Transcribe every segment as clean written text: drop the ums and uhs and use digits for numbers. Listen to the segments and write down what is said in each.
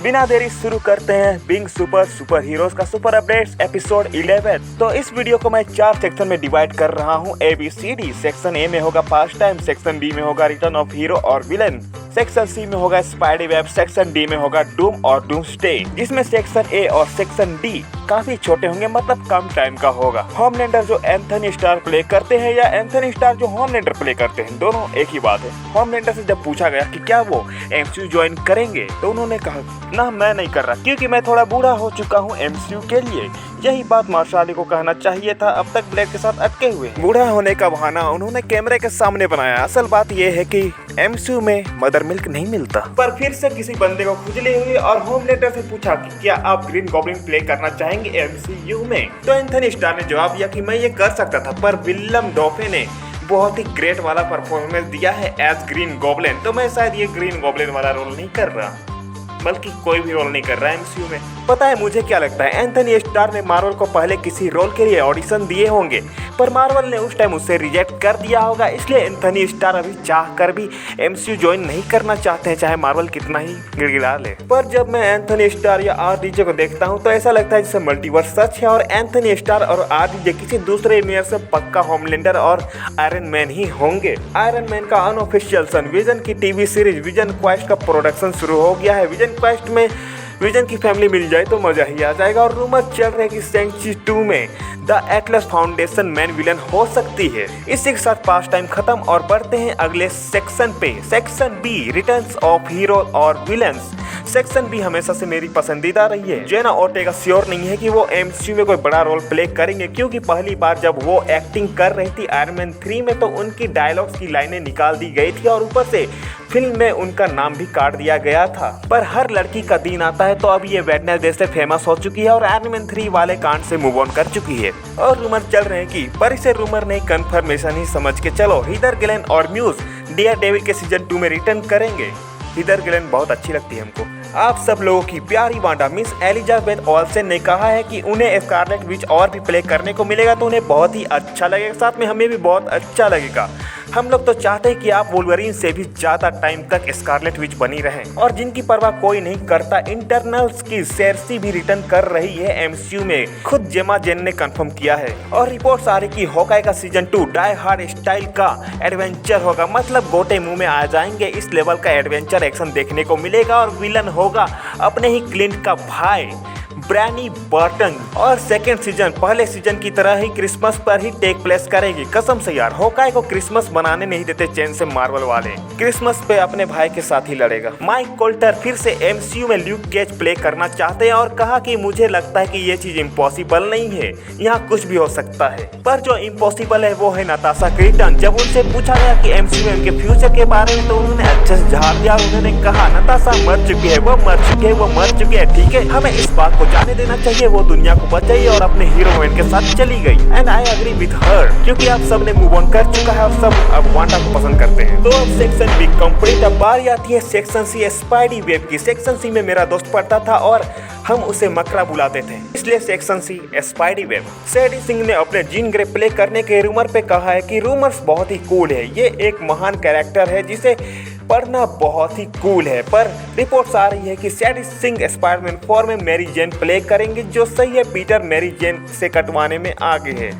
बिना देरी शुरू करते हैं बिंग सुपर हीरोज का सुपर अपडेट्स एपिसोड 11। तो इस वीडियो को मैं 4 सेक्शन में डिवाइड कर रहा हूँ ABCD। सेक्शन ए में होगा पास्ट टाइम, सेक्शन बी में होगा रिटर्न ऑफ हीरो और विलन, सेक्शन सी में होगा स्पाइडी वेब, सेक्शन डी में होगा डूम और डूम्सडे, जिसमें सेक्शन ए और सेक्शन डी काफी छोटे होंगे, मतलब कम टाइम का होगा। होमलैंडर जो एंथनी स्टार प्ले करते हैं या एंथनी स्टार जो होमलैंडर प्ले करते हैं, दोनों एक ही बात है। होमलैंडर से जब पूछा गया कि क्या वो MCU ज्वाइन करेंगे तो उन्होंने कहा ना, मैं नहीं कर रहा क्योंकि मैं थोड़ा बूढ़ा हो चुका हूँ MCU के लिए। यही बात मार्शल अली को कहना चाहिए था, अब तक ब्लेड के साथ अटके हुए। बूढ़ा होने का बहाना उन्होंने कैमरे के सामने बनाया। असल बात यह है कि MCU में मदर मिल्क नहीं मिलता। पर फिर से किसी बंदे को खुजली हुई और होमलैंडर से पूछा कि क्या आप ग्रीन गॉब्लिन प्ले करना चाहेंगे MCU में। तो एंथनी स्टार ने जवाब दिया कि मैं ये कर सकता था, पर विलियम डॉफे ने बहुत ही ग्रेट वाला परफॉर्मेंस दिया है एज ग्रीन गॉब्लिन, तो मैं शायद ये ग्रीन गॉब्लिन वाला रोल नहीं कर रहा, बल्कि कोई भी रोल नहीं कर रहा है MCU में। पता है मुझे क्या लगता है, एंथनी स्टार ने मार्वल को पहले किसी रोल के लिए ऑडिशन दिए होंगे, पर मार्वल ने उस टाइम उससे रिजेक्ट कर दिया होगा, इसलिए एंथनी स्टार अभी चाह कर भी MCU ज्वाइन नहीं करना चाहते हैं, चाहे मार्वल कितना ही गिड़गिड़ा ले। पर जब मैं एंथनी स्टार या RDJ को देखता हूँ तो ऐसा लगता है जैसे मल्टीवर्स सच है और एंथनी स्टार और RDJ किसी दूसरे यूनिवर्स से पक्का होमलैंडर और आयरन मैन ही होंगे। आयरन मैन का अनऑफिशियल सन विजन की टीवी सीरीज विजन क्वेस्ट का प्रोडक्शन शुरू हो गया है। विजन क्वेस्ट में विजन की फैमिली मिल जाए तो मजा ही आ जाएगा और रूमर चल रहे कि शैंग-ची 2 में the Atlas foundation man villain हो सकती है। इसी के साथ पास टाइम खत्म और बढ़ते हैं अगले सेक्शन पे। Section B returns of hero और विलन्स। सेक्शन बी हमेशा से मेरी पसंदीदा रही है। जेना ओर्टेगा श्योर नहीं है कि वो MCU में कोई बड़ा रोल प्ले करेंगे, क्योंकि पहली बार जब वो एक्टिंग कर रही थी आयरन मैन 3 में तो उनकी डायलॉग्स की लाइनें निकाल दी गई थी और ऊपर से फिल्म में उनका नाम भी काट दिया गया था। पर हर लड़की का दिन आता है, तो अब ये वेडनेसडे से फेमस हो चुकी है और आयरन मैन 3 वाले कांड से मूव ऑन कर चुकी है। और रूमर चल रहे हैं कि, पर इसे रूमर नहीं कंफर्मेशन ही समझ के चलो, हीदर गिलेन और म्यूज डेयरडेविल के सीजन 2 में रिटर्न करेंगे। हीदर गिलेन बहुत अच्छी लगती है हमको। आप सब लोगों की प्यारी वांडा मिस एलिजाबेथ ओल्सेन ने कहा है कि उन्हें स्कारलेट विच और भी प्ले करने को मिलेगा तो उन्हें बहुत ही अच्छा लगेगा, साथ में हमें भी बहुत अच्छा लगेगा। हम लोग तो चाहते हैं कि आप वुल्वरीन से भी ज्यादा टाइम तक स्कारलेट विच बनी रहें और जिनकी परवाह कोई नहीं करता। इंटरनल्स की सेर्सी भी रिटर्न कर रही है MCU में, खुद जेमा जेन ने कंफर्म किया है। और रिपोर्ट्स आ रही कि हॉकाई का सीजन 2 डाई हार्ड स्टाइल का एडवेंचर होगा, मतलब गोटे मुंह में आ जाएंगे, इस लेवल का एडवेंचर एक्शन देखने को मिलेगा और विलन होगा अपने ही क्लिंट का भाई ब्रैनी बर्टन। और सेकेंड सीजन पहले सीजन की तरह ही क्रिसमस पर ही टेक प्लेस करेगी। कसम से यार, हॉकाई को क्रिसमस बनाने नहीं देते चैन से मार्वल वाले, क्रिसमस पे अपने भाई के साथ ही लड़ेगा। माइक कोल्टर फिर से MCU में ल्यूक केज प्ले करना चाहते हैं और कहा कि मुझे लगता है कि ये चीज इम्पॉसिबल नहीं है, यहाँ कुछ भी हो सकता है, पर जो इम्पॉसिबल है वो है नताशा क्रिटन। जब उनसे पूछा गया कि MCU में उनके फ्यूचर के बारे में तो उन्होंने अच्छे से झाड़ दिया। उन्होंने कहा नताशा मर चुकी है, वो मर चुकी है, वो मर चुकी है, ठीक है, हमें इस बात को जाने देना चाहिए, वो दुनिया को बचाई और अपने हीरोइन के साथ चली गई। And I agree with her, क्योंकि आप सब ने मूव ऑन कर चुका है और सब अब वांडा को पसंद करते हैं। तो अब सेक्शन बी कंप्लीट। अब बारी आती है सेक्शन सी स्पाइडी वेब की। सेक्शन सी में मेरा दोस्त पढ़ता था और हम उसे मकरा बुलाते थे, इसलिए section C spidey web. सैडी Singh ने अपने जीन ग्रे प्ले करने के रूमर पे कहा है कि रूमर्स बहुत ही कूल है, ये एक महान कैरेक्टर है जिसे पढ़ना बहुत ही कूल है। पर रिपोर्ट्स आ रही है कि सैडी सिंह स्पाइडरमैन 4 में मैरी जेन प्ले करेंगे, जो सही है, पीटर मैरी जेन से कटवाने में आगे है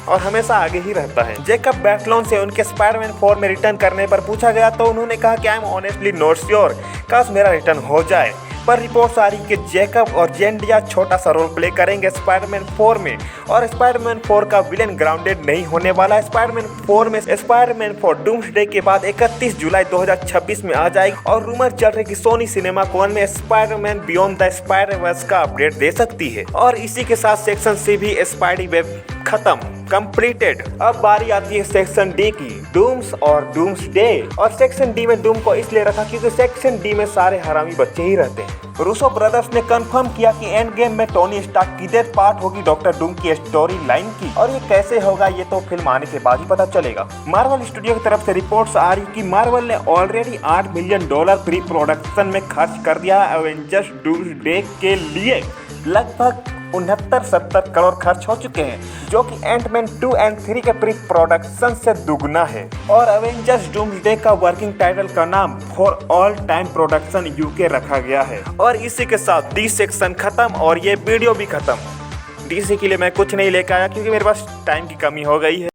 और हमेशा आगे ही रहता है। जेकब बैटलॉन से उनके स्पाइडरमैन 4 में रिटर्न करने पर पूछा गया तो उन्होंने कहा कि I am honestly not sure, काश मेरा रिटर्न हो जाए। पर रिपोर्ट्स आ रही कि जेकब और जेंडिया छोटा सा रोल प्ले करेंगे स्पाइडरमैन 4 में और स्पाइडरमैन 4 का विलेन ग्राउंडेड नहीं होने वाला। स्पाइडरमैन 4 में स्पाइडरमैन 4 डूम्सडे के बाद 31 जुलाई 2026 में आ जाएगी और रूमर चल रही कि सोनी सिनेमा कोन में स्पाइडरमैन बियॉन्ड द स्पाइडरवर्स का अपडेट दे सकती है। और इसी के साथ सेक्शन सी भी स्पाइडी वेब खत्म, कंप्लीटेड। अब बारी आती है सेक्शन डी की, डूम्स और डूम्सडे। और सेक्शन डी में डूम को इसलिए रखा क्योंकि सेक्शन डी में सारे हरामी बच्चे ही रहते हैं। रूसो ब्रदर्स ने कंफर्म किया कि एंड गेम में टोनी स्टार्क की डेथ पार्ट होगी डॉक्टर डूम की स्टोरी लाइन की, और ये कैसे होगा ये तो फिल्म आने के बाद ही पता चलेगा। मार्वल स्टूडियो की तरफ से रिपोर्ट्स आ रही कि मार्वल ने ऑलरेडी $8 मिलियन प्री प्रोडक्शन में खर्च कर दिया है एवेंजर्स डूम्सडे के लिए। लगभग 69-70 करोड़ खर्च हो चुके हैं, जो कि एंटमैन 2 और 3 के प्री प्रोडक्शन से दुगना है। और एवेंजर्स डूम्सडे का वर्किंग टाइटल का नाम for all time production UK रखा गया है। और इसी के साथ डी सेक्शन खत्म और ये वीडियो भी खत्म। डीसी के लिए मैं कुछ नहीं लेकर आया क्योंकि मेरे पास टाइम की कमी हो गई है।